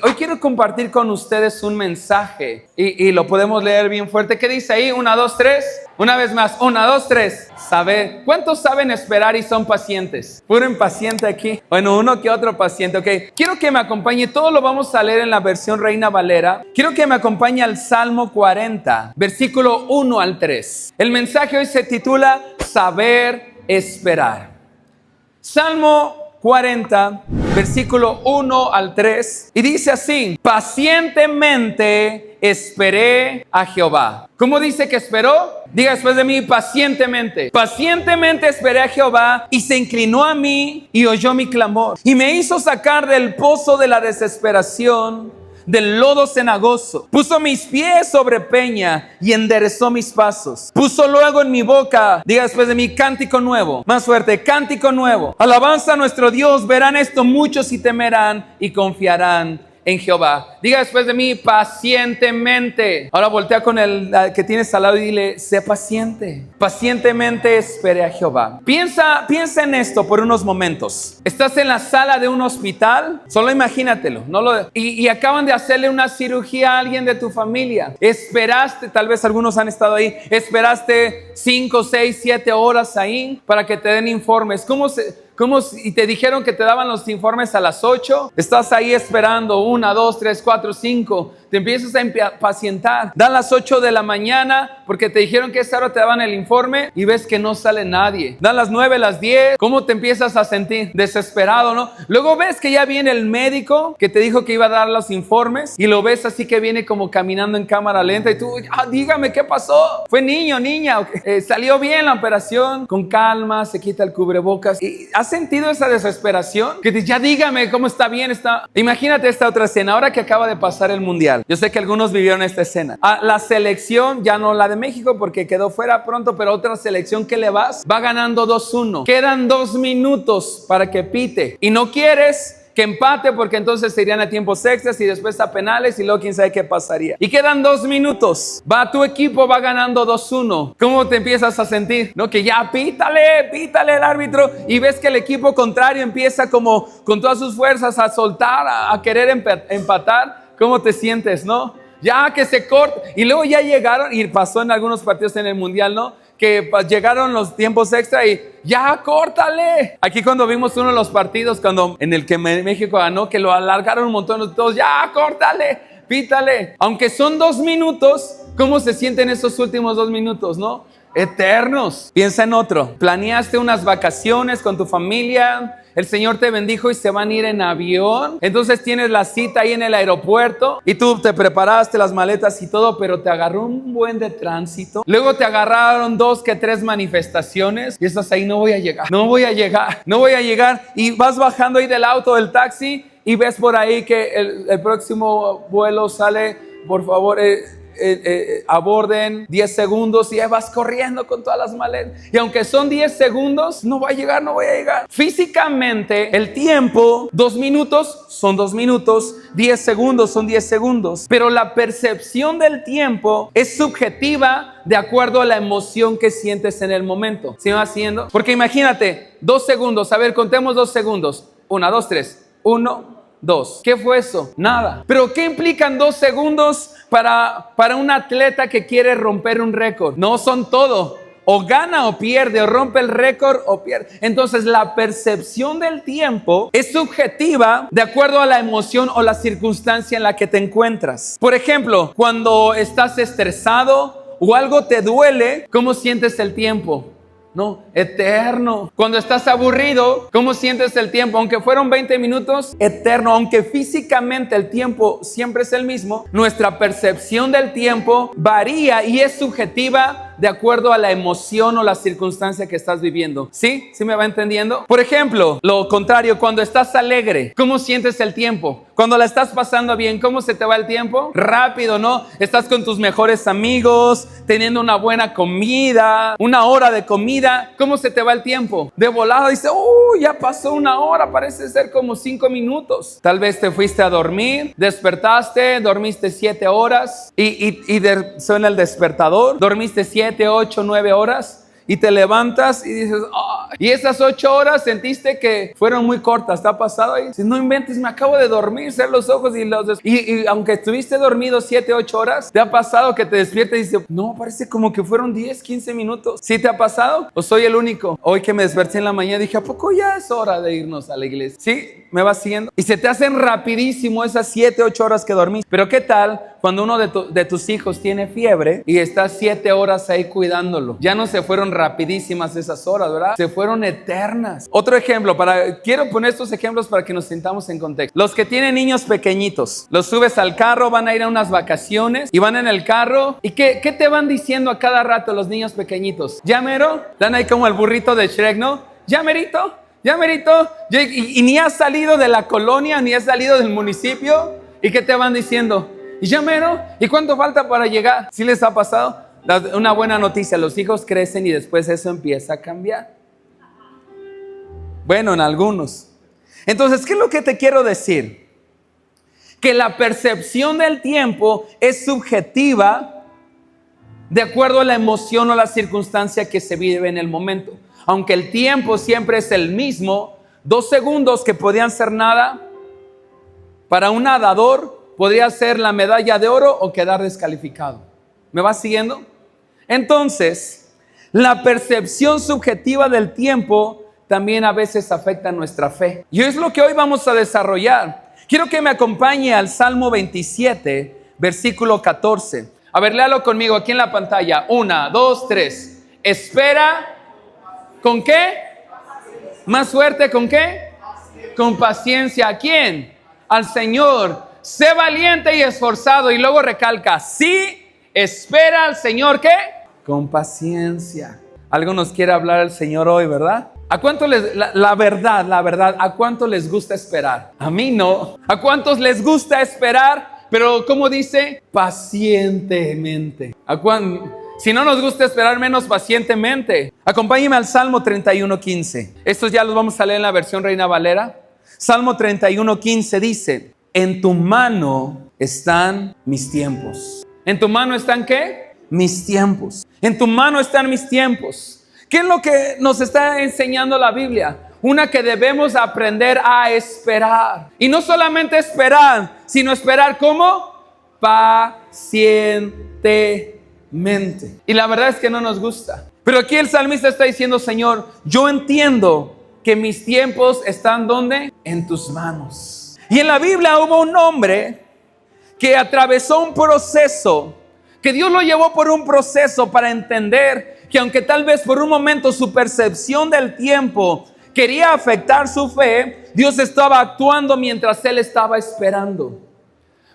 Hoy quiero compartir con ustedes un mensaje y lo podemos leer bien fuerte. ¿Qué dice ahí? 1, 2, 3. Una vez más. 1, 2, 3. Saber. ¿Cuántos saben esperar y son pacientes? Puro impaciente aquí. Bueno, uno que otro paciente. Ok. Quiero que me acompañe. Todo lo vamos a leer en la versión Reina Valera. Quiero que me acompañe al Salmo 40, versículo 1 al 3. El mensaje hoy se titula Saber esperar. Salmo 40, versículo 1 al 3, y dice así: pacientemente esperé a Jehová. ¿Cómo dice que esperó? Diga después de mí: pacientemente. Pacientemente esperé a Jehová, y se inclinó a mí y oyó mi clamor, y me hizo sacar del pozo de la desesperación, del lodo cenagoso. Puso mis pies sobre peña y enderezó mis pasos. Puso luego en mi boca, diga después de mí, cántico nuevo. Más fuerte: cántico nuevo. Alabanza a nuestro Dios. Verán esto muchos y temerán y confiarán en Jehová. Diga después de mí, pacientemente. Ahora voltea con el que tienes al lado y dile: sé paciente. Pacientemente esperé a Jehová. Piensa en esto por unos momentos. Estás en la sala de un hospital, solo imagínatelo, y acaban de hacerle una cirugía a alguien de tu familia. Esperaste, tal vez algunos han estado ahí, esperaste 5, 6, 7 horas ahí para que te den informes. Y te dijeron que te daban los informes a las 8. Estás ahí esperando 1, 2, 3, 4, 5. Te empiezas a impacientar. Dan las 8 de la mañana porque te dijeron que a esa hora te daban el informe y ves que no sale nadie. Dan las 9, las 10. ¿Cómo te empiezas a sentir? Desesperado, ¿no? Luego ves que ya viene el médico que te dijo que iba a dar los informes y lo ves así que viene como caminando en cámara lenta y tú, dígame qué pasó. Fue niño, niña. Salió bien la operación. Con calma, se quita el cubrebocas. Y ¿has sentido esa desesperación? Que ya dígame cómo está bien. Imagínate esta otra escena, ahora que acaba de pasar el mundial. Yo sé que algunos vivieron esta escena. La selección, ya no la de México porque quedó fuera pronto, pero otra selección que le va ganando 2-1. Quedan 2 minutos para que pite. Y no quieres que empate porque entonces se irían a tiempos extras y después a penales y luego quién sabe qué pasaría. Y quedan 2 minutos. Tu equipo va ganando 2-1. ¿Cómo te empiezas a sentir? No, que ya pítale el árbitro, y ves que el equipo contrario empieza como con todas sus fuerzas a soltar, a querer empatar. ¿Cómo te sientes, no? Ya que se corta. Y luego ya llegaron, y pasó en algunos partidos en el mundial, ¿no? Que llegaron los tiempos extra y ya córtale. Aquí cuando vimos uno de los partidos en el que México ganó, que lo alargaron un montón de todos, ya córtale, pítale. Aunque son 2 minutos, ¿cómo se sienten esos últimos 2 minutos, no? Eternos. Piensa en otro. Planeaste unas vacaciones con tu familia. El Señor te bendijo y se van a ir en avión. Entonces tienes la cita ahí en el aeropuerto y tú te preparaste las maletas y todo, pero te agarró un buen de tránsito. Luego te agarraron 2 que 3 manifestaciones y estás ahí: no voy a llegar. Y vas bajando ahí del auto, del taxi, y ves por ahí que el próximo vuelo sale. Por favor, aborden 10 segundos, y ya vas corriendo con todas las maletas. Y aunque son 10 segundos, no voy a llegar. Físicamente, el tiempo, 2 minutos son 2 minutos, 10 segundos son 10 segundos. Pero la percepción del tiempo es subjetiva de acuerdo a la emoción que sientes en el momento. ¿Sí me va haciendo? Porque imagínate, 2 segundos. A ver, contemos 2 segundos. 1, 2, 3. 1, 2. ¿Qué fue eso? Nada. Pero ¿qué implican 2 segundos para un atleta que quiere romper un récord? No son todo. O gana o pierde, o rompe el récord o pierde. Entonces la percepción del tiempo es subjetiva de acuerdo a la emoción o la circunstancia en la que te encuentras. Por ejemplo, cuando estás estresado o algo te duele, ¿cómo sientes el tiempo? No, eterno. Cuando estás aburrido, ¿cómo sientes el tiempo? Aunque fueron 20 minutos, eterno. Aunque físicamente el tiempo siempre es el mismo, nuestra percepción del tiempo varía y es subjetiva de acuerdo a la emoción o la circunstancia que estás viviendo. ¿Sí? ¿Sí me va entendiendo? Por ejemplo, lo contrario, cuando estás alegre, ¿cómo sientes el tiempo? Cuando la estás pasando bien, ¿cómo se te va el tiempo? Rápido, ¿no? Estás con tus mejores amigos, teniendo una buena comida, 1 hora de comida. ¿Cómo se te va el tiempo? De volada dice, ya pasó 1 hora, parece ser como 5 minutos. Tal vez te fuiste a dormir, despertaste, dormiste 7 horas y suena el despertador, dormiste 7, 8, 9 horas y te levantas y dices, "Ah", y esas 8 horas sentiste que fueron muy cortas. ¿Te ha pasado ahí? Si no inventes, me acabo de dormir, cerrar los ojos y aunque estuviste dormido 7, 8 horas, ¿te ha pasado que te despiertas y dices, no, parece como que fueron 10, 15 minutos? ¿Sí te ha pasado? ¿O soy el único? Hoy que me desperté en la mañana dije, ¿a poco ya es hora de irnos a la iglesia? ¿Sí? ¿Me vas siguiendo? Y se te hacen rapidísimo esas 7, 8 horas que dormiste. Pero ¿qué tal cuando uno de tus hijos tiene fiebre y estás 7 horas ahí cuidándolo? Ya no se fueron rapidísimas esas horas, ¿verdad? Se fueron eternas. Otro ejemplo, quiero poner estos ejemplos para que nos sintamos en contexto. Los que tienen niños pequeñitos, los subes al carro, van a ir a unas vacaciones y van en el carro. ¿Y qué te van diciendo a cada rato los niños pequeñitos? ¿Ya mero? Dan ahí como el burrito de Shrek, ¿no? ¿Ya merito? ¿Ya merito? Y ni has salido de la colonia, ni has salido del municipio. ¿Y qué te van diciendo? ¿Y ya mero? ¿Y cuánto falta para llegar? ¿Sí les ha pasado? Una buena noticia, los hijos crecen y después eso empieza a cambiar. Bueno, en algunos. Entonces, ¿qué es lo que te quiero decir? Que la percepción del tiempo es subjetiva de acuerdo a la emoción o la circunstancia que se vive en el momento. Aunque el tiempo siempre es el mismo, 2 segundos que podían ser nada, para un nadador podría ser la medalla de oro o quedar descalificado. ¿Me vas siguiendo? Entonces, la percepción subjetiva del tiempo también a veces afecta nuestra fe. Y es lo que hoy vamos a desarrollar. Quiero que me acompañe al Salmo 27, versículo 14. A ver, léalo conmigo aquí en la pantalla. 1, 2, 3. Espera. ¿Con qué? Más fuerte, ¿con qué? Con paciencia. ¿A quién? Al Señor. Sé valiente y esforzado. Y luego recalca, sí, espera al Señor, ¿qué? Con paciencia. Algo nos quiere hablar el Señor hoy, ¿verdad? ¿A cuántos la verdad, ¿a cuántos les gusta esperar? A mí no. ¿A cuántos les gusta esperar? Pero, ¿cómo dice? Pacientemente. Si no nos gusta esperar, menos pacientemente. Acompáñeme al Salmo 31:15. Estos ya los vamos a leer en la versión Reina Valera. Salmo 31:15 dice, en tu mano están mis tiempos. ¿En tu mano están qué? Mis tiempos. En tu mano están mis tiempos. ¿Qué es lo que nos está enseñando la Biblia? Una que debemos aprender a esperar. Y no solamente esperar, sino esperar ¿cómo? Pacientemente. Y la verdad es que no nos gusta. Pero aquí el salmista está diciendo, Señor, yo entiendo que mis tiempos están ¿dónde? En tus manos. Y en la Biblia hubo un hombre que atravesó un proceso, que Dios lo llevó por un proceso para entender que aunque tal vez por un momento su percepción del tiempo quería afectar su fe, Dios estaba actuando mientras él estaba esperando.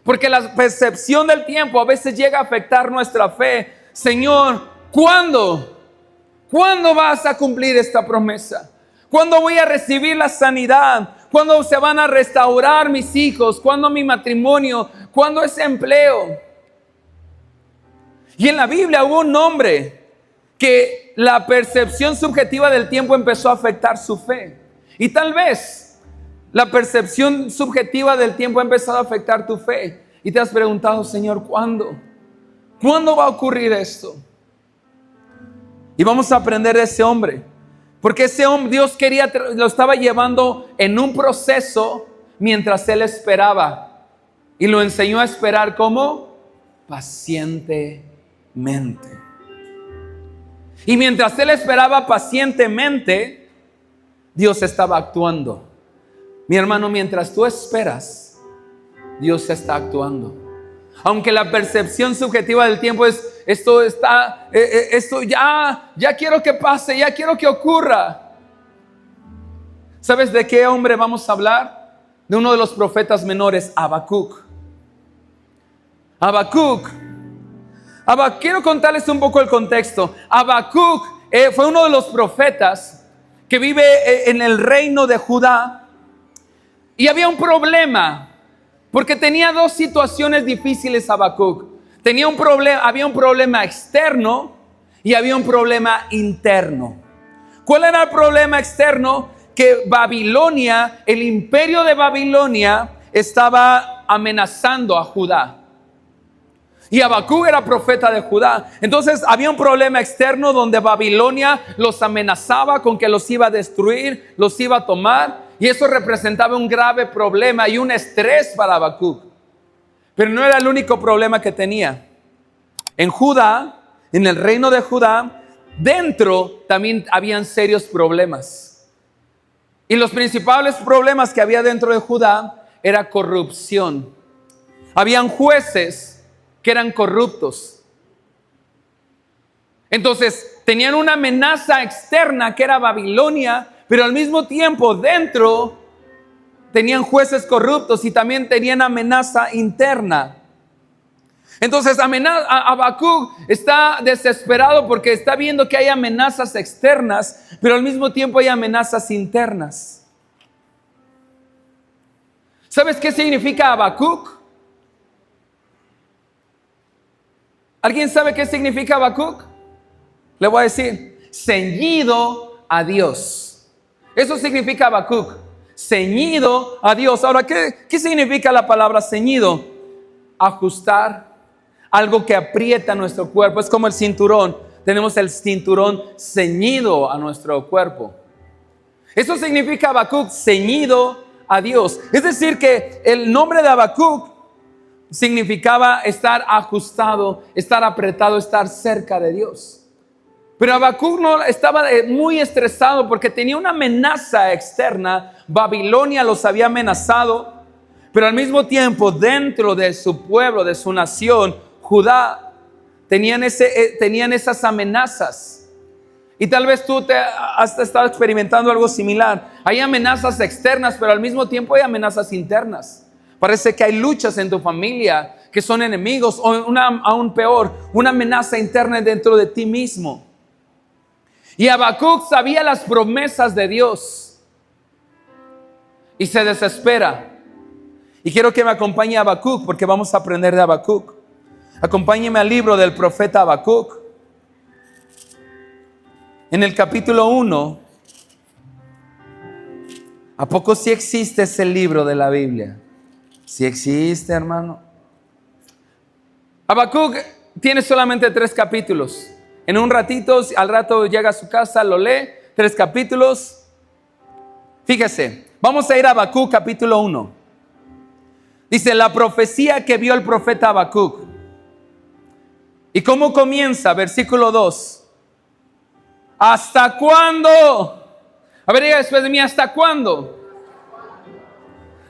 Porque la percepción del tiempo a veces llega a afectar nuestra fe. Señor, ¿cuándo? ¿Cuándo vas a cumplir esta promesa? ¿Cuándo voy a recibir la sanidad? ¿Cuándo se van a restaurar mis hijos? ¿Cuándo mi matrimonio? ¿Cuándo ese empleo? Y en la Biblia hubo un hombre que la percepción subjetiva del tiempo empezó a afectar su fe. Y tal vez la percepción subjetiva del tiempo ha empezado a afectar tu fe. Y te has preguntado, Señor, ¿cuándo? ¿Cuándo va a ocurrir esto? Y vamos a aprender de ese hombre. Porque ese hombre, Dios lo estaba llevando en un proceso mientras él esperaba. Y lo enseñó a esperar ¿cómo? Pacientemente. Y mientras él esperaba pacientemente, Dios estaba actuando. Mi hermano, mientras tú esperas, Dios está actuando. Aunque la percepción subjetiva del tiempo es esto ya quiero que pase, ya quiero que ocurra. ¿Sabes de qué hombre vamos a hablar? De uno de los profetas menores, Habacuc. Quiero contarles un poco el contexto. Habacuc fue uno de los profetas que vive en el reino de Judá. Y había un problema, porque tenía 2 situaciones difíciles Habacuc. Había un problema externo y había un problema interno. ¿Cuál era el problema externo? Que Babilonia, el imperio de Babilonia, estaba amenazando a Judá. Y Habacuc era profeta de Judá. Entonces había un problema externo donde Babilonia los amenazaba con que los iba a destruir, los iba a tomar. Y eso representaba un grave problema y un estrés para Habacuc. Pero no era el único problema que tenía. En Judá, en el reino de Judá, dentro también habían serios problemas. Y los principales problemas que había dentro de Judá era corrupción. Habían jueces que eran corruptos. Entonces tenían una amenaza externa que era Babilonia, pero al mismo tiempo dentro tenían jueces corruptos y también tenían amenaza interna. Entonces Habacuc está desesperado porque está viendo que hay amenazas externas, pero al mismo tiempo hay amenazas internas. ¿Sabes qué significa Habacuc? ¿Alguien sabe qué significa Habacuc? Le voy a decir, ceñido a Dios. Eso significa Habacuc, ceñido a Dios. Ahora, ¿qué significa la palabra ceñido? Ajustar, algo que aprieta nuestro cuerpo. Es como el cinturón. Tenemos el cinturón ceñido a nuestro cuerpo. Eso significa Habacuc, ceñido a Dios. Es decir, que el nombre de Habacuc significaba estar ajustado, estar apretado, estar cerca de Dios. Pero Habacuc no estaba muy estresado porque tenía una amenaza externa. Babilonia los había amenazado, pero al mismo tiempo dentro de su pueblo, de su nación, Judá, tenían esas amenazas. Y tal vez tú has estado experimentando algo similar. Hay amenazas externas, pero al mismo tiempo hay amenazas internas. Parece que hay luchas en tu familia que son enemigos, o aún peor, una amenaza interna dentro de ti mismo. Y Habacuc sabía las promesas de Dios y se desespera. Y quiero que me acompañe a Habacuc porque vamos a aprender de Habacuc. Acompáñeme al libro del profeta Habacuc. En el capítulo 1. ¿A poco sí existe ese libro de la Biblia? Sí existe, hermano. Habacuc tiene solamente 3 capítulos. En un ratito, al rato llega a su casa, lo lee, 3 capítulos. Fíjese, vamos a ir a Habacuc capítulo 1. Dice, la profecía que vio el profeta Habacuc. ¿Y cómo comienza? Versículo 2. ¿Hasta cuándo? A ver, diga después de mí, ¿hasta cuándo?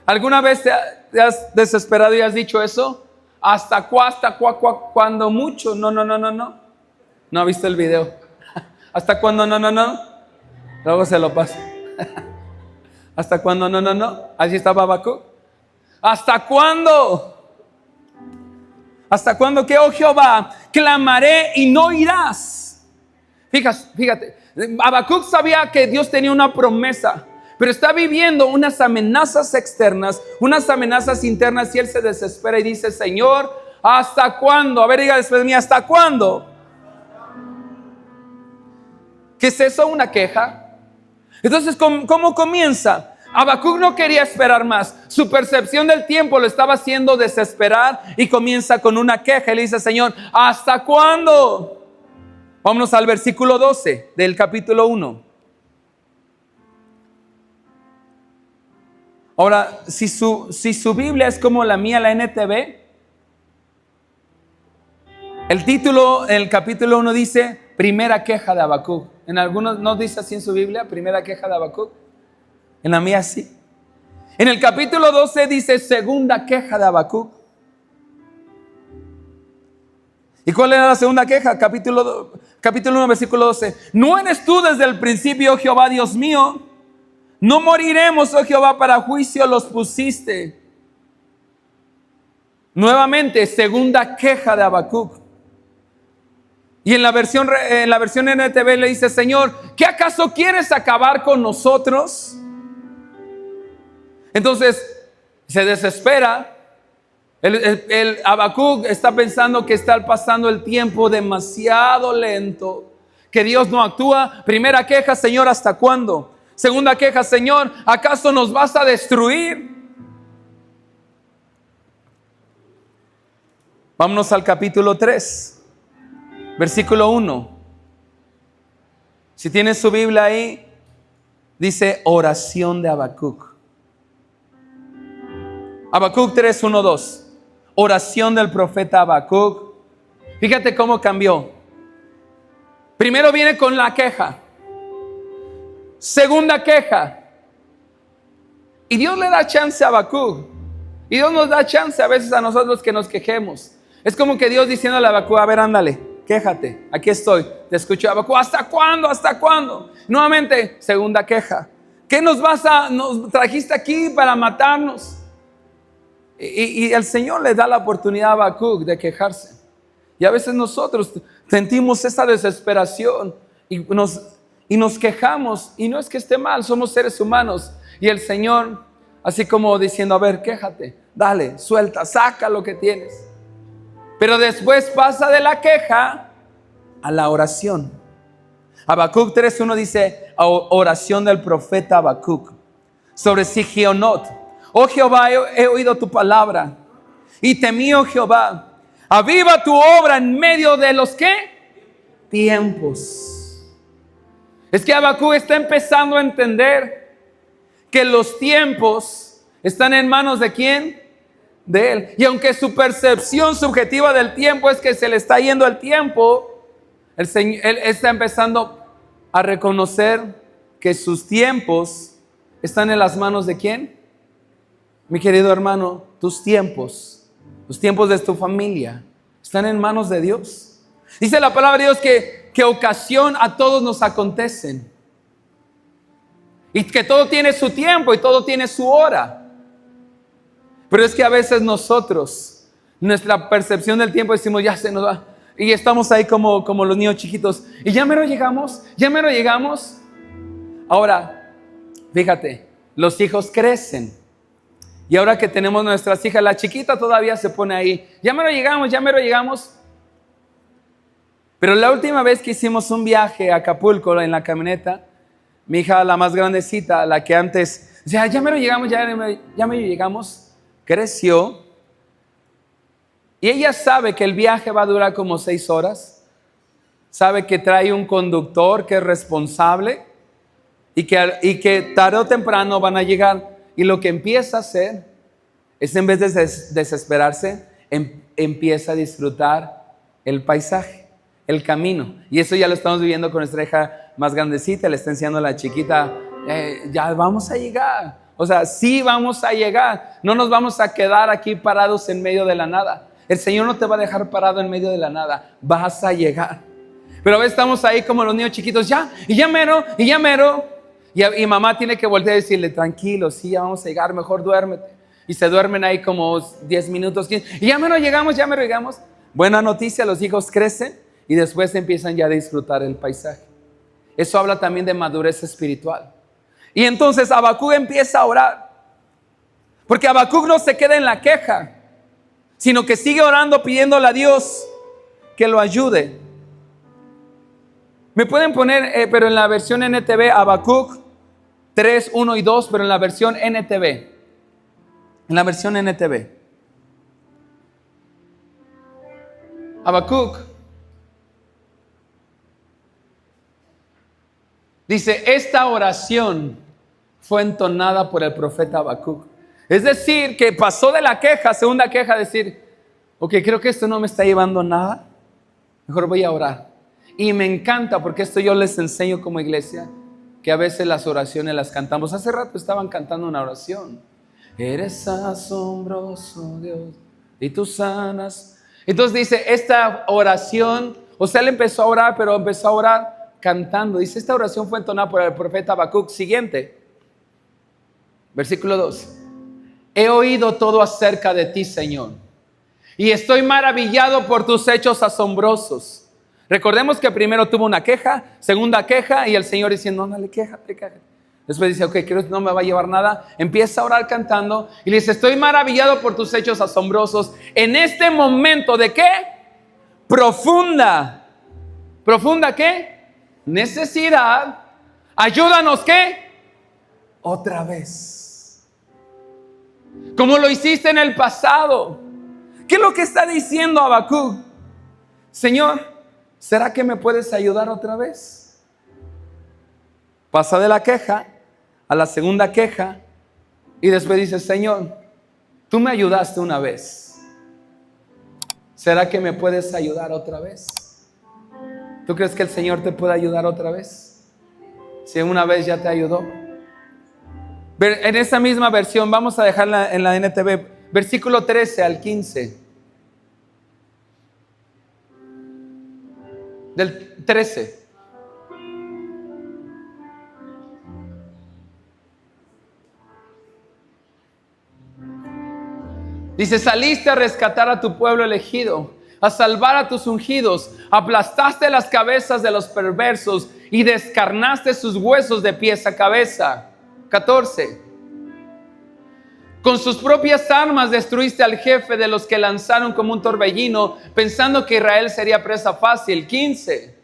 ¿Alguna vez te has desesperado y has dicho eso? ¿Hasta cuándo mucho? No. ¿No ha visto el video? ¿Hasta cuándo? No. Luego se lo paso. ¿Hasta cuándo? No. Así estaba Habacuc. ¿Hasta cuándo? ¿Hasta cuándo que, oh Jehová, clamaré y no oirás? Fíjate, Habacuc sabía que Dios tenía una promesa, pero está viviendo unas amenazas externas, unas amenazas internas, y él se desespera y dice, Señor, ¿hasta cuándo? A ver, diga después de mí, ¿hasta cuándo? ¿Qué es eso? ¿Una queja? Entonces, ¿cómo comienza? Habacuc no quería esperar más. Su percepción del tiempo lo estaba haciendo desesperar y comienza con una queja. Y le dice, Señor, ¿hasta cuándo? Vámonos al versículo 12 del capítulo 1. Ahora, si su Biblia es como la mía, la NTV, el título en el capítulo 1 dice primera queja de Habacuc. En algunos no dice así en su Biblia, primera queja de Habacuc. En la mía sí. En el capítulo 12 dice segunda queja de Habacuc. ¿Y cuál era la segunda queja? Capítulo 1, versículo 12. ¿No eres tú desde el principio, Jehová, Dios mío? No moriremos, oh Jehová, para juicio los pusiste. Nuevamente, segunda queja de Habacuc. Y en la versión NTV le dice, Señor, ¿qué acaso quieres acabar con nosotros? Entonces se desespera. El Habacuc está pensando que está pasando el tiempo demasiado lento, que Dios no actúa. Primera queja, Señor, ¿hasta cuándo? Segunda queja, Señor, ¿acaso nos vas a destruir? Vámonos al capítulo 3, versículo 1. Si tienes su Biblia ahí, dice oración de Habacuc. Habacuc 3, 1, 2. Oración del profeta Habacuc. Fíjate cómo cambió. Primero viene con la queja. Segunda queja. Y Dios le da chance a Habacuc. Y Dios nos da chance a veces a nosotros que nos quejemos. Es como que Dios diciéndole a Habacuc, a ver, ándale, quéjate, aquí estoy, te escucho. Habacuc, ¿hasta cuándo? ¿Hasta cuándo? Nuevamente, segunda queja. ¿Qué nos trajiste aquí para matarnos? Y el Señor le da la oportunidad a Habacuc de quejarse. Y a veces nosotros sentimos esa desesperación y nos quejamos. Y no es que esté mal, somos seres humanos. Y el Señor, así como diciendo, a ver, quéjate, dale, suelta, saca lo que tienes. Pero después pasa de la queja a la oración. Habacuc 3:1 dice, oración del profeta Habacuc sobre Sigionot. Oh Jehová, he oído tu palabra y temí, oh Jehová. Aviva tu obra en medio de los ¿qué? Tiempos. Es que Habacuc está empezando a entender que los tiempos están en manos ¿de quién? De él. Y aunque su percepción subjetiva del tiempo es que se le está yendo el tiempo, él está empezando a reconocer que sus tiempos están en las manos ¿de quién? Mi querido hermano, tus tiempos, los tiempos de tu familia, están en manos de Dios. Dice la palabra de Dios que ocasión a todos nos acontecen. Y que todo tiene su tiempo y todo tiene su hora. Pero es que a veces nosotros, nuestra percepción del tiempo, decimos, ya se nos va. Y estamos ahí como los niños chiquitos. Y ya mero llegamos, ya mero llegamos. Ahora, fíjate, los hijos crecen. Y ahora que tenemos nuestras hijas, la chiquita todavía se pone ahí. Ya mero llegamos, ya mero llegamos. Pero la última vez que hicimos un viaje a Acapulco en la camioneta, mi hija, la más grandecita, la que antes, ya mero llegamos, ya mero llegamos. Creció y ella sabe que el viaje va a durar como 6 horas. Sabe que trae un conductor que es responsable y que tarde o temprano van a llegar. Y lo que empieza a hacer es, en vez de desesperarse, empieza a disfrutar el paisaje, el camino. Y eso ya lo estamos viviendo con nuestra hija más grandecita. Le está enseñando a la chiquita, ya vamos a llegar. O sea, sí vamos a llegar. No nos vamos a quedar aquí parados en medio de la nada. El Señor no te va a dejar parado en medio de la nada. Vas a llegar. Pero a veces estamos ahí como los niños chiquitos. Ya mero. Y mamá tiene que voltear y decirle, tranquilo, sí, ya vamos a llegar, mejor duérmete. Y se duermen ahí como 10 minutos, 15. Y ya mero llegamos. Buena noticia, los hijos crecen y después empiezan ya a disfrutar el paisaje. Eso habla también de madurez espiritual. Y entonces Habacuc empieza a orar. Porque Habacuc no se queda en la queja, sino que sigue orando, pidiéndole a Dios que lo ayude. Me pueden poner, pero en la versión NTV, Habacuc 3, 1 y 2, pero en la versión NTV. En la versión NTV. Habacuc dice, esta oración fue entonada por el profeta Habacuc. Es decir, que pasó de la queja, segunda queja, a decir, ok, creo que esto no me está llevando a nada, mejor voy a orar. Y me encanta, porque esto yo les enseño como iglesia, que a veces las oraciones las cantamos. Hace rato estaban cantando una oración. Eres asombroso, Dios, y tú sanas. Entonces dice, esta oración, o sea, él empezó a orar, pero empezó a orar cantando. Dice, esta oración fue entonada por el profeta Habacuc. Siguiente, versículo 2. He oído todo acerca de ti, Señor, y estoy maravillado por tus hechos asombrosos. Recordemos que primero tuvo una queja, segunda queja, y el Señor diciendo, no, quéjate. Después dice, ok, creo que no me va a llevar nada. Empieza a orar cantando y le dice, estoy maravillado por tus hechos asombrosos. En este momento de ¿qué? Profunda ¿qué? Necesidad. Ayúdanos ¿qué? Otra vez. Como lo hiciste en el pasado. ¿Qué es lo que está diciendo Habacuc? Señor, ¿será que me puedes ayudar otra vez? Pasa de la queja a la segunda queja y después dice, Señor, tú me ayudaste una vez. ¿Será que me puedes ayudar otra vez? ¿Tú crees que el Señor te puede ayudar otra vez? Si una vez ya te ayudó. En esa misma versión, vamos a dejarla en la NTV, versículo 13 al 15. Del 13. Dice, saliste a rescatar a tu pueblo elegido, a salvar a tus ungidos, aplastaste las cabezas de los perversos y descarnaste sus huesos de pies a cabeza. 14. Con sus propias armas destruiste al jefe de los que lanzaron como un torbellino, pensando que Israel sería presa fácil. 15.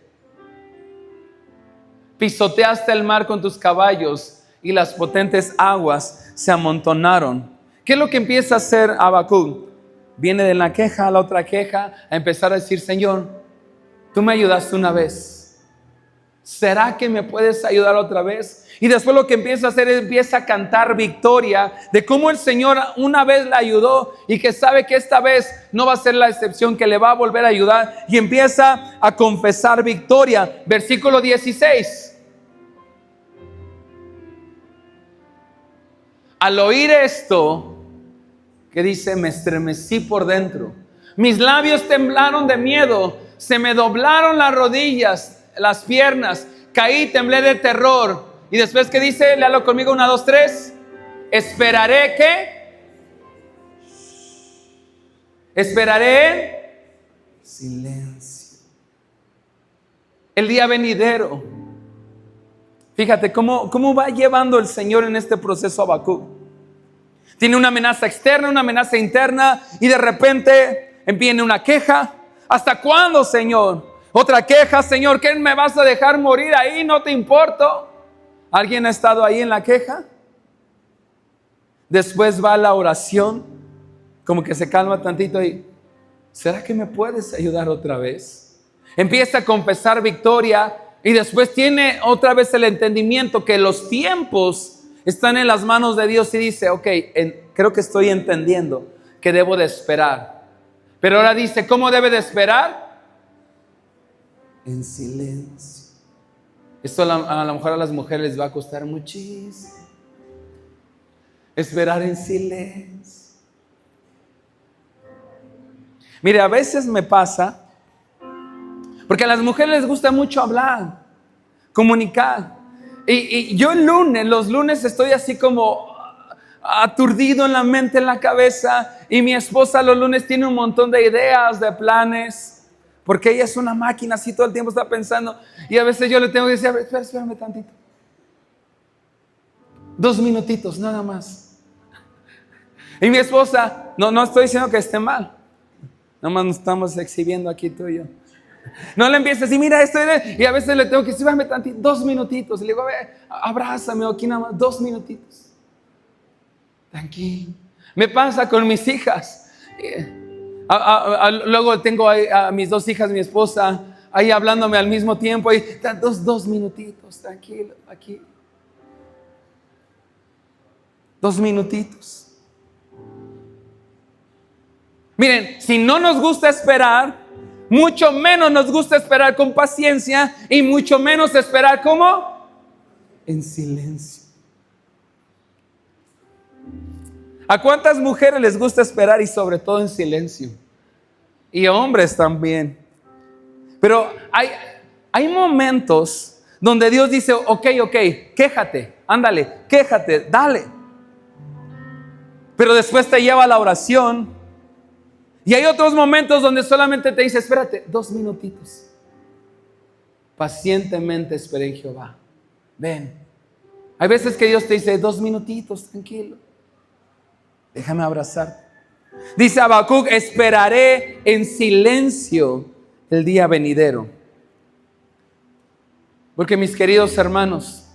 Pisoteaste el mar con tus caballos y las potentes aguas se amontonaron. ¿Qué es lo que empieza a hacer Habacuc? Viene de la queja a la otra queja a empezar a decir, Señor, tú me ayudaste una vez. ¿Será que me puedes ayudar otra vez? Y después lo que empieza a hacer es empieza a cantar victoria de cómo el Señor una vez la ayudó y que sabe que esta vez no va a ser la excepción, que le va a volver a ayudar, y empieza a confesar victoria. Versículo 16. Al oír esto, que dice, me estremecí por dentro, mis labios temblaron de miedo, se me doblaron las rodillas, las piernas, caí, temblé de terror. Y después, ¿qué dice? Léalo conmigo, 1, 2, 3. Esperaré, ¿qué? Esperaré en silencio el día venidero. Fíjate cómo va llevando el Señor en este proceso a Habacuc. Tiene una amenaza externa, una amenaza interna, y de repente viene una queja. ¿Hasta cuándo, Señor? Otra queja, Señor, ¿qué me vas a dejar morir ahí? No te importo. ¿Alguien ha estado ahí en la queja? Después va la oración, como que se calma tantito y, ¿será que me puedes ayudar otra vez? Empieza a confesar victoria y después tiene otra vez el entendimiento que los tiempos están en las manos de Dios y dice, ok, creo que estoy entendiendo que debo de esperar. Pero ahora dice, ¿cómo debe de esperar? En silencio. Esto a lo mejor a las mujeres les va a costar muchísimo. Esperar en silencio. Mire, a veces me pasa, porque a las mujeres les gusta mucho hablar, comunicar. Y yo los lunes estoy así como aturdido en la mente, en la cabeza. Y mi esposa los lunes tiene un montón de ideas, de planes. Porque ella es una máquina, así todo el tiempo está pensando. Y a veces yo le tengo que decir, espérame tantito. 2 minutitos, nada más. Y mi esposa, no estoy diciendo que esté mal. Nada más nos estamos exhibiendo aquí tú y yo. No le empieces a decir, mira esto. Y a veces le tengo que decir, espérame tantito, 2 minutitos. Y le digo, abrázame aquí nada más, 2 minutitos. Tranquilo. Me pasa con mis hijas. Luego tengo a mis 2 hijas, mi esposa, ahí hablándome al mismo tiempo. Y 2 minutitos, tranquilo, aquí. 2 minutitos. Miren, si no nos gusta esperar, mucho menos nos gusta esperar con paciencia y mucho menos esperar ¿cómo? En silencio. ¿A cuántas mujeres les gusta esperar y sobre todo en silencio? Y hombres también. Pero hay momentos donde Dios dice, ok, quéjate, ándale, quéjate, dale. Pero después te lleva a la oración. Y hay otros momentos donde solamente te dice, espérate, 2 minutitos. Pacientemente esperé en Jehová. Ven. Hay veces que Dios te dice, 2 minutitos, tranquilo. Déjame abrazarte. Dice Habacuc, esperaré en silencio el día venidero. Porque mis queridos hermanos,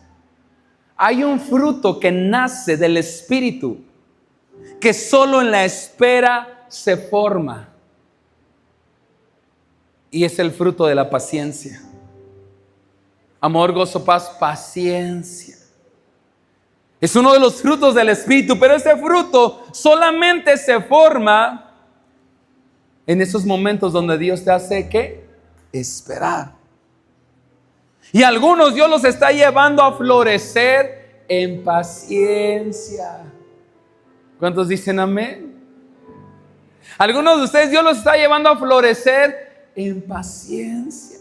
hay un fruto que nace del Espíritu que solo en la espera se forma. Y es el fruto de la paciencia. Amor, gozo, paz, paciencia. Es uno de los frutos del Espíritu, pero este fruto solamente se forma en esos momentos donde Dios te hace, ¿qué? Esperar. Y algunos Dios los está llevando a florecer en paciencia. ¿Cuántos dicen amén? Algunos de ustedes Dios los está llevando a florecer en paciencia.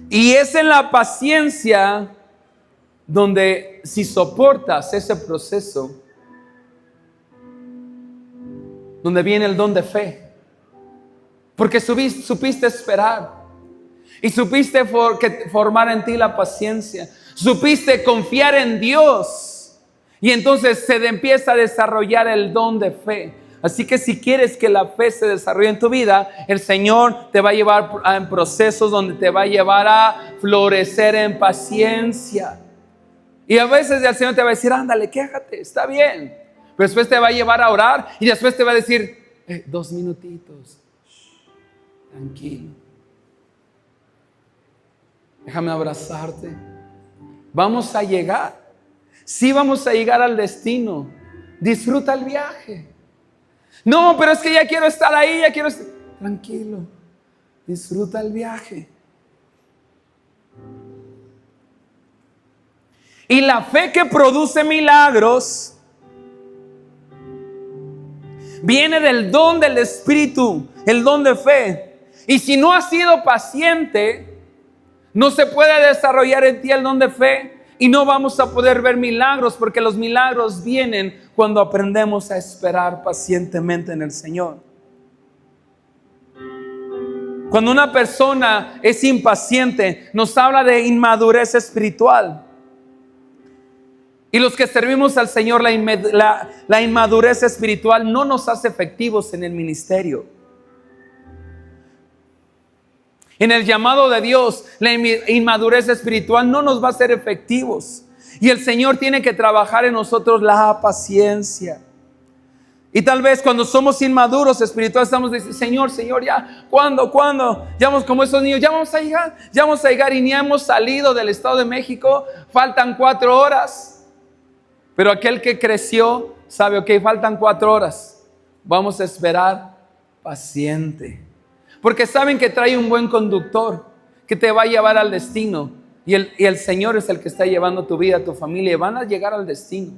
Y es en la paciencia donde, si soportas ese proceso, donde viene el don de fe. Porque supiste esperar. Y supiste formar en ti la paciencia. Supiste confiar en Dios. Y entonces se empieza a desarrollar el don de fe. Así que si quieres que la fe se desarrolle en tu vida, el Señor te va a llevar en procesos donde te va a llevar a florecer en paciencia. Y a veces el Señor te va a decir, ándale, quéjate, está bien. Pero después te va a llevar a orar y después te va a decir, 2 minutitos, tranquilo. Déjame abrazarte. Vamos a llegar. Sí, vamos a llegar al destino. Disfruta el viaje. No, pero es que ya quiero estar ahí, ya quiero estar. Tranquilo, disfruta el viaje. Y la fe que produce milagros viene del don del Espíritu, el don de fe. Y si no has sido paciente, no se puede desarrollar en ti el don de fe. Y no vamos a poder ver milagros, porque los milagros vienen cuando aprendemos a esperar pacientemente en el Señor. Cuando una persona es impaciente, nos habla de inmadurez espiritual. Y los que servimos al Señor, la inmadurez espiritual no nos hace efectivos en el ministerio. En el llamado de Dios, la inmadurez espiritual no nos va a hacer efectivos. Y el Señor tiene que trabajar en nosotros la paciencia. Y tal vez cuando somos inmaduros espirituales estamos diciendo, Señor, ya, ¿cuándo? Ya vamos como esos niños, ya vamos a llegar y ni hemos salido del Estado de México, faltan 4 horas. Pero aquel que creció sabe, ok, faltan 4 horas, vamos a esperar paciente. Porque saben que trae un buen conductor que te va a llevar al destino. Y el Señor es el que está llevando tu vida, tu familia. Y van a llegar al destino.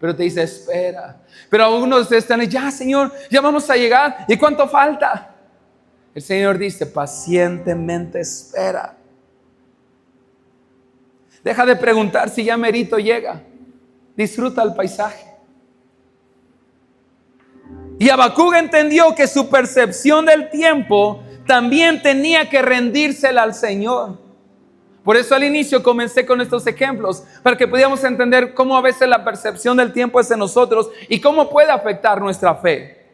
Pero te dice, espera. Pero algunos de ustedes están, ya Señor, ya vamos a llegar. ¿Y cuánto falta? El Señor dice, pacientemente espera. Deja de preguntar si ya merito llega. Disfruta el paisaje. Y Habacuc entendió que su percepción del tiempo también tenía que rendírsela al Señor. Por eso al inicio comencé con estos ejemplos, para que pudiéramos entender cómo a veces la percepción del tiempo es en nosotros y cómo puede afectar nuestra fe.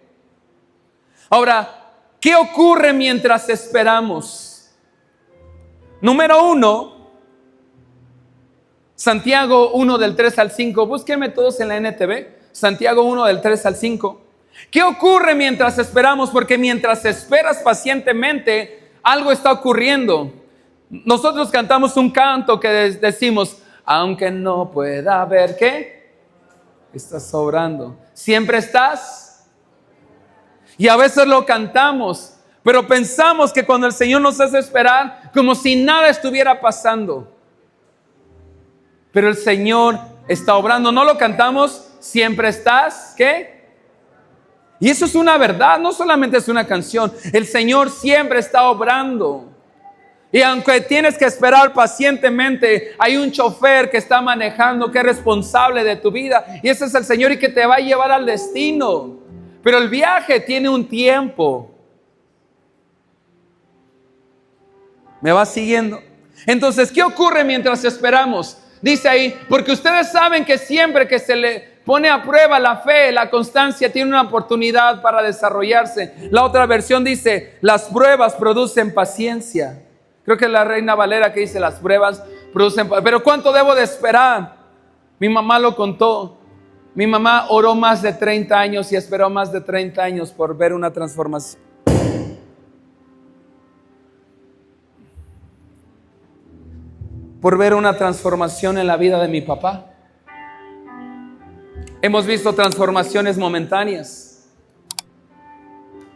Ahora, ¿qué ocurre mientras esperamos? Número 1, Santiago 1 del 3 al 5. Búsquenme todos en la NTV. Santiago 1 del 3 al 5. ¿Qué ocurre mientras esperamos? Porque mientras esperas pacientemente, algo está ocurriendo. Nosotros cantamos un canto que decimos, aunque no pueda ver, ¿qué? Estás obrando. Siempre estás. Y a veces lo cantamos, pero pensamos que cuando el Señor nos hace esperar, como si nada estuviera pasando. Pero el Señor está obrando. ¿No lo cantamos? Siempre estás, ¿qué? Y eso es una verdad, no solamente es una canción. El Señor siempre está obrando. Y aunque tienes que esperar pacientemente, hay un chofer que está manejando, que es responsable de tu vida. Y ese es el Señor y que te va a llevar al destino. Pero el viaje tiene un tiempo. ¿Me vas siguiendo? Entonces, ¿qué ocurre mientras esperamos? Dice ahí, porque ustedes saben que siempre que se le pone a prueba la fe, la constancia tiene una oportunidad para desarrollarse. La otra versión dice, las pruebas producen paciencia. Creo que es la Reina Valera que dice, las pruebas producen paciencia. Pero ¿cuánto debo de esperar? Mi mamá lo contó. Mi mamá oró más de 30 años y esperó más de 30 años por ver una transformación. Por ver una transformación en la vida de mi papá. Hemos visto transformaciones momentáneas.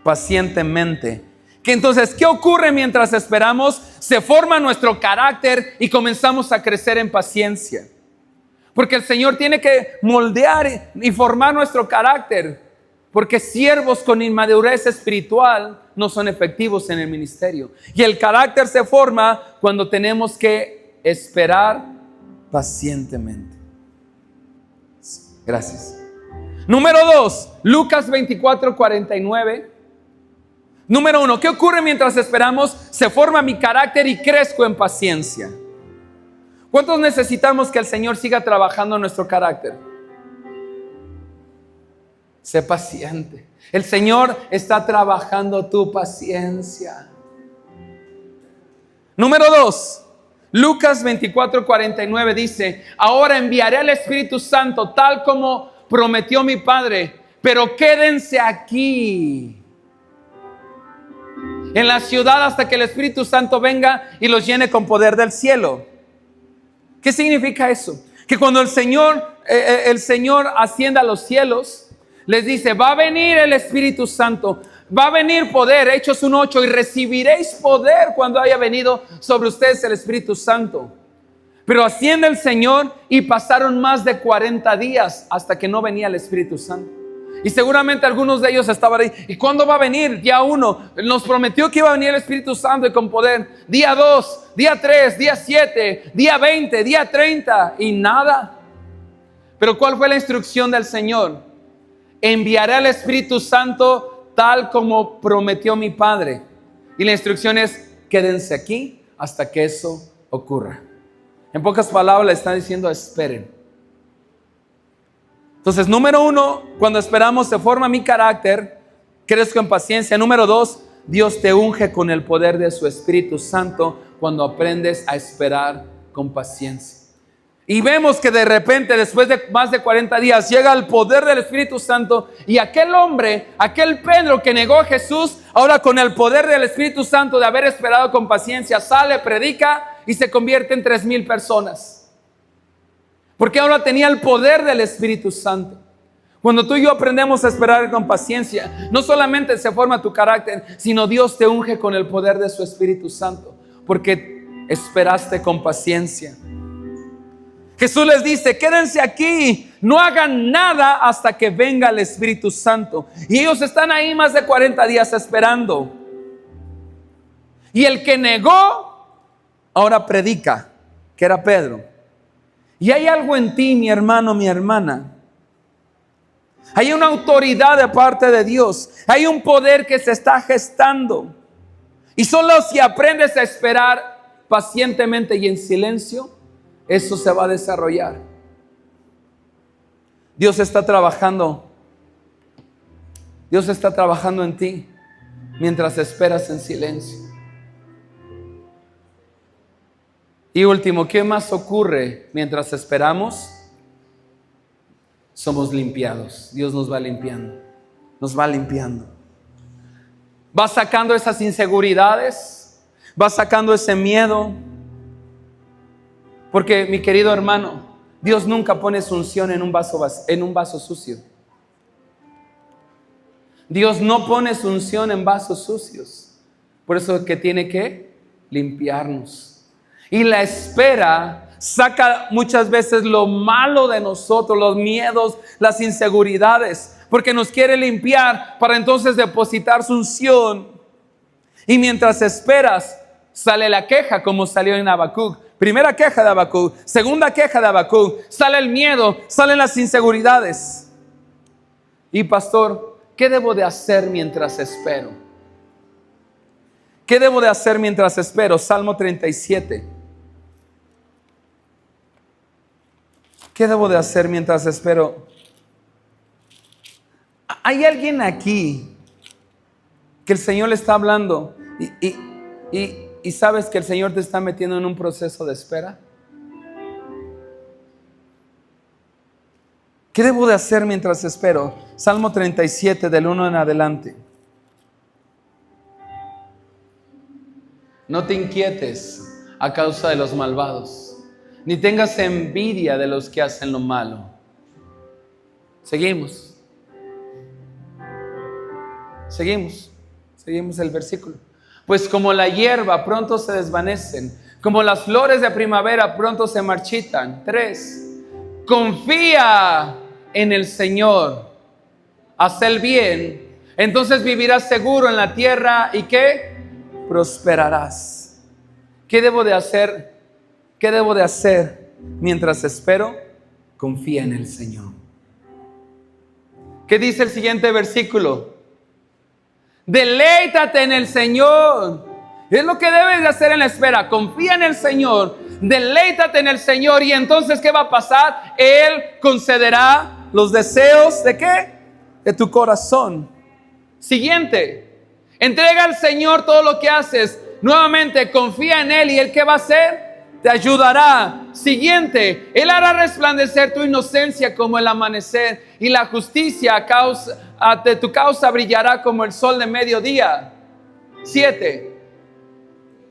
Pacientemente. Que entonces, ¿qué ocurre mientras esperamos? Se forma nuestro carácter y comenzamos a crecer en paciencia. Porque el Señor tiene que moldear y formar nuestro carácter. Porque siervos con inmadurez espiritual no son efectivos en el ministerio. Y el carácter se forma cuando tenemos que esperar pacientemente. Gracias. Número 2, Lucas 24:49. Número 1, ¿qué ocurre mientras esperamos? Se forma mi carácter y crezco en paciencia. ¿Cuántos necesitamos que el Señor siga trabajando en nuestro carácter? Sé paciente. El Señor está trabajando tu paciencia. Número 2, Lucas 24:49 dice: ahora enviaré al Espíritu Santo tal como prometió mi Padre, pero quédense aquí en la ciudad hasta que el Espíritu Santo venga y los llene con poder del cielo. ¿Qué significa eso? Que cuando el Señor ascienda a los cielos, les dice: va a venir el Espíritu Santo, va a venir poder. Hechos 1:8, y recibiréis poder cuando haya venido sobre ustedes el Espíritu Santo. Pero asciende el Señor y pasaron más de 40 días hasta que no venía el Espíritu Santo. Y seguramente algunos de ellos estaban ahí. ¿Y cuándo va a venir? Día 1. Nos prometió que iba a venir el Espíritu Santo y con poder. Día 2, día 3, día 7, día 20, día 30 y nada. Pero ¿cuál fue la instrucción del Señor? Enviaré al Espíritu Santo tal como prometió mi Padre. Y la instrucción es: quédense aquí hasta que eso ocurra. En pocas palabras le está diciendo: esperen. Entonces, número 1, cuando esperamos se forma mi carácter, crezco en paciencia. Número 2, Dios te unge con el poder de su Espíritu Santo cuando aprendes a esperar con paciencia. Y vemos que de repente, después de más de 40 días, llega el poder del Espíritu Santo y aquel hombre, aquel Pedro que negó a Jesús, ahora con el poder del Espíritu Santo de haber esperado con paciencia, sale, predica y se convierte en 3,000 personas. Porque ahora tenía el poder del Espíritu Santo. Cuando tú y yo aprendemos a esperar con paciencia, no solamente se forma tu carácter, sino Dios te unge con el poder de su Espíritu Santo, porque esperaste con paciencia. Jesús les dice: quédense aquí, no hagan nada hasta que venga el Espíritu Santo. Y ellos están ahí más de 40 días esperando. Y el que negó, ahora predica, que era Pedro. Y hay algo en ti, mi hermano, mi hermana. Hay una autoridad de parte de Dios. Hay un poder que se está gestando. Y solo si aprendes a esperar pacientemente y en silencio, eso se va a desarrollar. Dios está trabajando. Dios está trabajando en ti mientras esperas en silencio. Y último, ¿qué más ocurre mientras esperamos? Somos limpiados. Dios nos va limpiando. Nos va limpiando. Va sacando esas inseguridades. Va sacando ese miedo. Porque, mi querido hermano, Dios nunca pone su unción en un vaso sucio. Dios no pone su unción en vasos sucios. Por eso es que tiene que limpiarnos. Y la espera saca muchas veces lo malo de nosotros, los miedos, las inseguridades, porque nos quiere limpiar para entonces depositar su unción. Y mientras esperas, sale la queja, como salió en Habacuc. Primera queja de Habacuc, segunda queja de Habacuc, sale el miedo, salen las inseguridades. Y pastor, ¿qué debo de hacer mientras espero? ¿Qué debo de hacer mientras espero? Salmo 37. ¿Qué debo de hacer mientras espero? ¿Hay alguien aquí que el Señor le está hablando y sabes que el Señor te está metiendo en un proceso de espera? ¿Qué debo de hacer mientras espero? Salmo 37 del 1 en adelante. No te inquietes a causa de los malvados, ni tengas envidia de los que hacen lo malo. Seguimos el versículo. Pues como la hierba pronto se desvanecen, como las flores de primavera pronto se marchitan. 3. Confía en el Señor, haz el bien, entonces vivirás seguro en la tierra y ¿qué? Prosperarás. ¿Qué debo de hacer? ¿Qué debo de hacer mientras espero? Confía en el Señor. ¿Qué dice el siguiente versículo? Deleítate en el Señor. Es lo que debes de hacer en la espera. Confía en el Señor, deleítate en el Señor, y entonces ¿qué va a pasar? Él concederá los deseos ¿de qué? De tu corazón. Siguiente, entrega al Señor todo lo que haces. Nuevamente, confía en Él, y Él ¿qué va a hacer? Te ayudará. Siguiente, Él hará resplandecer tu inocencia como el amanecer, y la justicia de tu causa brillará como el sol de mediodía. 7.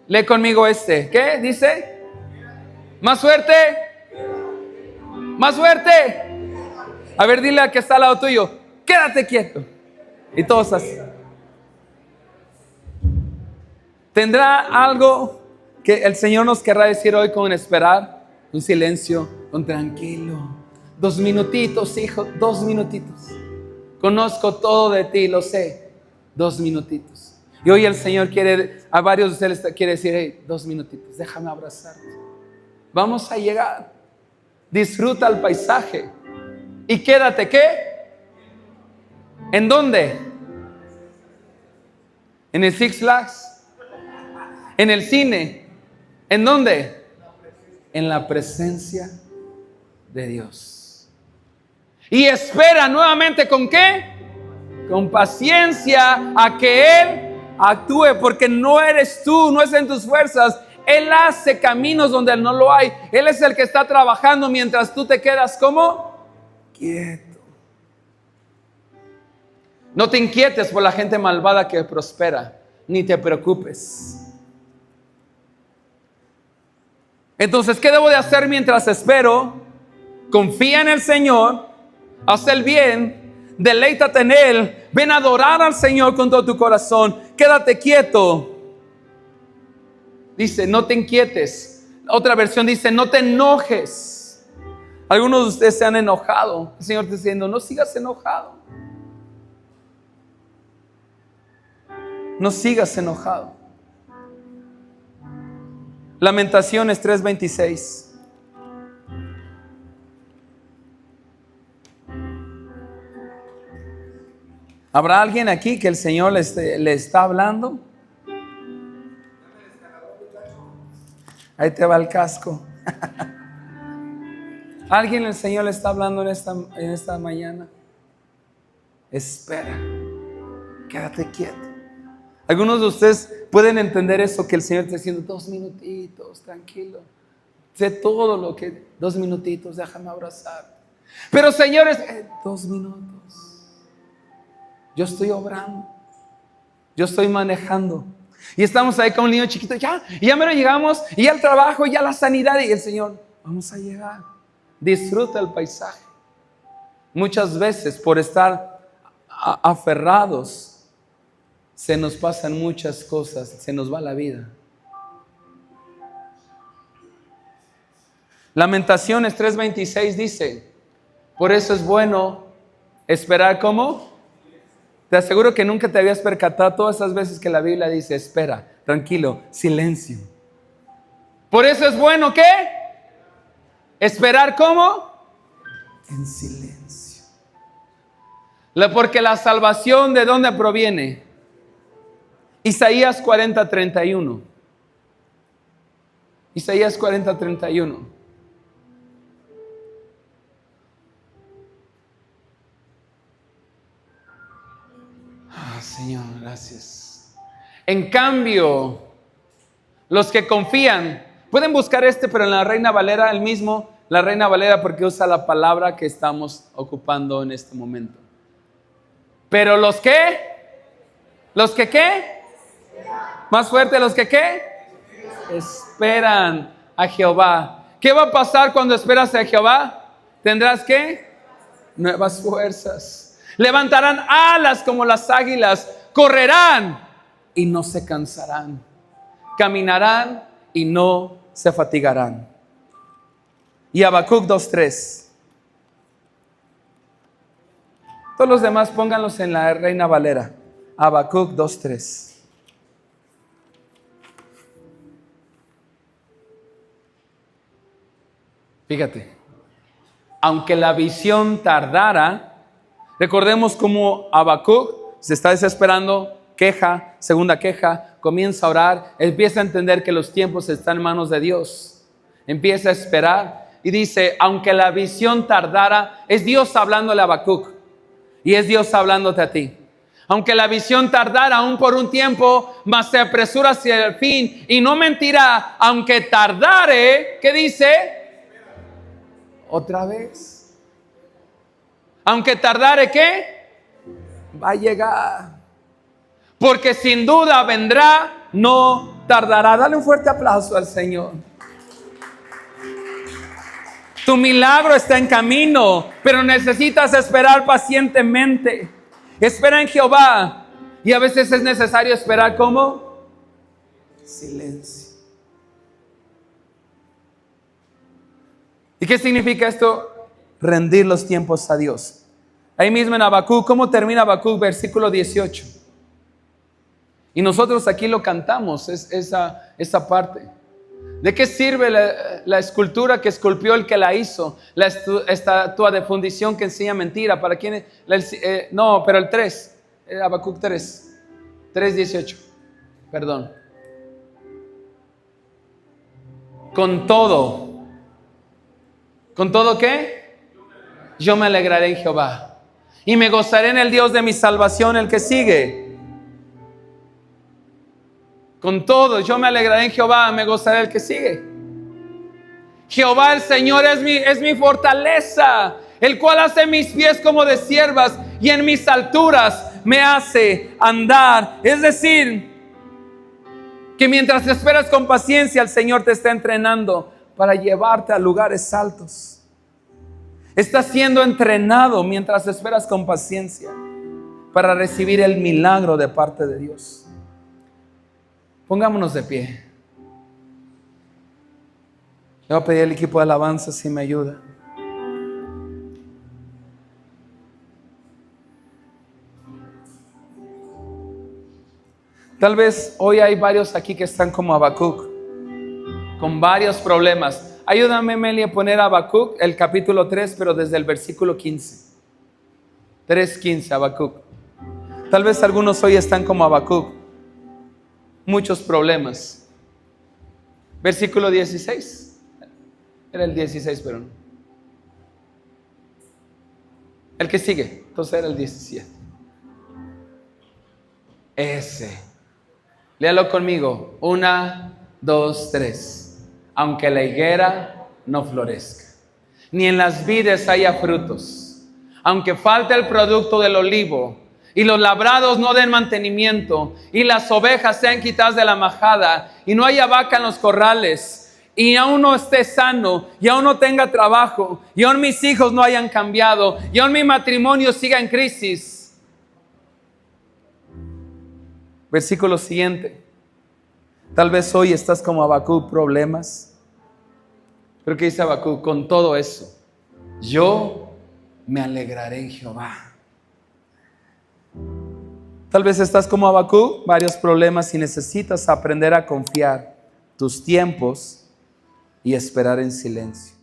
Lee conmigo este. ¿Qué dice? Más fuerte. Más fuerte. A ver, dile al que está al lado tuyo, quédate quieto. Y todos así. ¿Tendrá algo que el Señor nos querrá decir hoy con esperar? Un silencio, un tranquilo. 2 minutitos, hijo, 2 minutitos. Conozco todo de ti, lo sé. 2 minutitos. Y hoy el Señor quiere, a varios de ustedes les quiere decir, hey, 2 minutitos, déjame abrazarte. Vamos a llegar. Disfruta el paisaje. Y quédate, ¿qué? ¿En dónde? ¿En el Six Flags? ¿En el cine? ¿En dónde? En la presencia de Dios. Y espera nuevamente, ¿con qué? Con paciencia a que Él actúe, porque no eres tú, no es en tus fuerzas. Él hace caminos donde no lo hay. Él es el que está trabajando mientras tú te quedas como quieto. No te inquietes por la gente malvada que prospera, ni te preocupes. Entonces, ¿qué debo de hacer mientras espero? Confía en el Señor, haz el bien, deleítate en Él, ven a adorar al Señor con todo tu corazón, quédate quieto. Dice, no te inquietes. Otra versión dice, no te enojes. Algunos de ustedes se han enojado. El Señor te está diciendo, no sigas enojado. No sigas enojado. Lamentaciones 3:26. ¿Habrá alguien aquí que el Señor le está hablando? Ahí te va el casco. ¿Alguien el Señor le está hablando en esta mañana? Espera. Quédate quieto. Algunos de ustedes pueden entender eso, que el Señor está diciendo 2 minutitos, tranquilo. Sé todo lo que, 2 minutitos, déjame abrazar. Pero señores, 2 minutos. Yo estoy obrando. Yo estoy manejando. Y estamos ahí con un niño chiquito, ya me lo llegamos, y ya el trabajo, y ya la sanidad, y el Señor, vamos a llegar. Disfruta el paisaje. Muchas veces por estar aferrados, se nos pasan muchas cosas, se nos va la vida. Lamentaciones 3:26 dice, por eso es bueno esperar, ¿cómo? Te aseguro que nunca te habías percatado todas esas veces que la Biblia dice, espera, tranquilo, silencio. Por eso es bueno, ¿qué? Esperar, ¿cómo? En silencio. Porque la salvación, ¿de dónde proviene? Isaías 40:31. Isaías 40:31. Señor, gracias. En cambio, los que confían, pueden buscar pero en la Reina Valera el mismo, la Reina Valera porque usa la palabra que estamos ocupando en este momento. Pero los que, ¿qué? Más fuerte, los que ¿qué? Esperan a Jehová. ¿Qué va a pasar cuando esperas a Jehová? Tendrás ¿qué? Nuevas fuerzas. Levantarán alas como las águilas. Correrán y no se cansarán. Caminarán y no se fatigarán. Y Habacuc 2:3. Todos los demás pónganlos en la Reina Valera. Habacuc 2:3. Fíjate, aunque la visión tardara, recordemos cómo Habacuc se está desesperando, queja, segunda queja, comienza a orar, empieza a entender que los tiempos están en manos de Dios, empieza a esperar y dice, aunque la visión tardara, es Dios hablándole a Habacuc y es Dios hablándote a ti. Aunque la visión tardara aún por un tiempo, mas se apresura hacia el fin y no mentirá, aunque tardare, ¿qué dice? Otra vez. Aunque tardare, ¿qué? Va a llegar. Porque sin duda vendrá, no tardará. Dale un fuerte aplauso al Señor. Tu milagro está en camino, pero necesitas esperar pacientemente. Espera en Jehová. Y a veces es necesario esperar ¿cómo? Silencio. ¿Y qué significa esto? Rendir los tiempos a Dios. Ahí mismo en Habacuc, ¿cómo termina Habacuc? Versículo 18. Y nosotros aquí lo cantamos, esa parte. ¿De qué sirve la escultura que esculpió el que la hizo? La estatua de fundición que enseña mentira. ¿Para quién? No, pero el 3. Habacuc 3. 3:18. Perdón. Con todo. ¿Con todo qué? Yo me alegraré en Jehová. Y me gozaré en el Dios de mi salvación, el que sigue. Con todo, yo me alegraré en Jehová, me gozaré el que sigue. Jehová el Señor es mi fortaleza, el cual hace mis pies como de ciervas y en mis alturas me hace andar. Es decir, que mientras esperas con paciencia, el Señor te está entrenando para llevarte a lugares altos. Estás siendo entrenado mientras esperas con paciencia para recibir el milagro de parte de Dios. Pongámonos de pie. Le voy a pedir al equipo de alabanza si me ayuda. Tal vez hoy hay varios aquí que están como Habacuc, con varios problemas. Ayúdame, Meli, a poner a Habacuc, el capítulo 3, pero desde el versículo 15. 3:15, Habacuc. Tal vez algunos hoy están como Habacuc. Muchos problemas. Versículo 16. Era el 16, pero no. El que sigue, entonces era el 17. Ese. Léalo conmigo. 1, 2, 3. Aunque la higuera no florezca, ni en las vides haya frutos, aunque falte el producto del olivo, y los labrados no den mantenimiento, y las ovejas sean quitadas de la majada, y no haya vaca en los corrales, y aún no esté sano, y aún no tenga trabajo, y aún mis hijos no hayan cambiado, y aún mi matrimonio siga en crisis. Versículo siguiente. Tal vez hoy estás como Habacuc, problemas. Pero ¿qué dice Habacuc? Con todo eso, yo me alegraré en Jehová. Tal vez estás como Habacuc, varios problemas y necesitas aprender a confiar tus tiempos y esperar en silencio.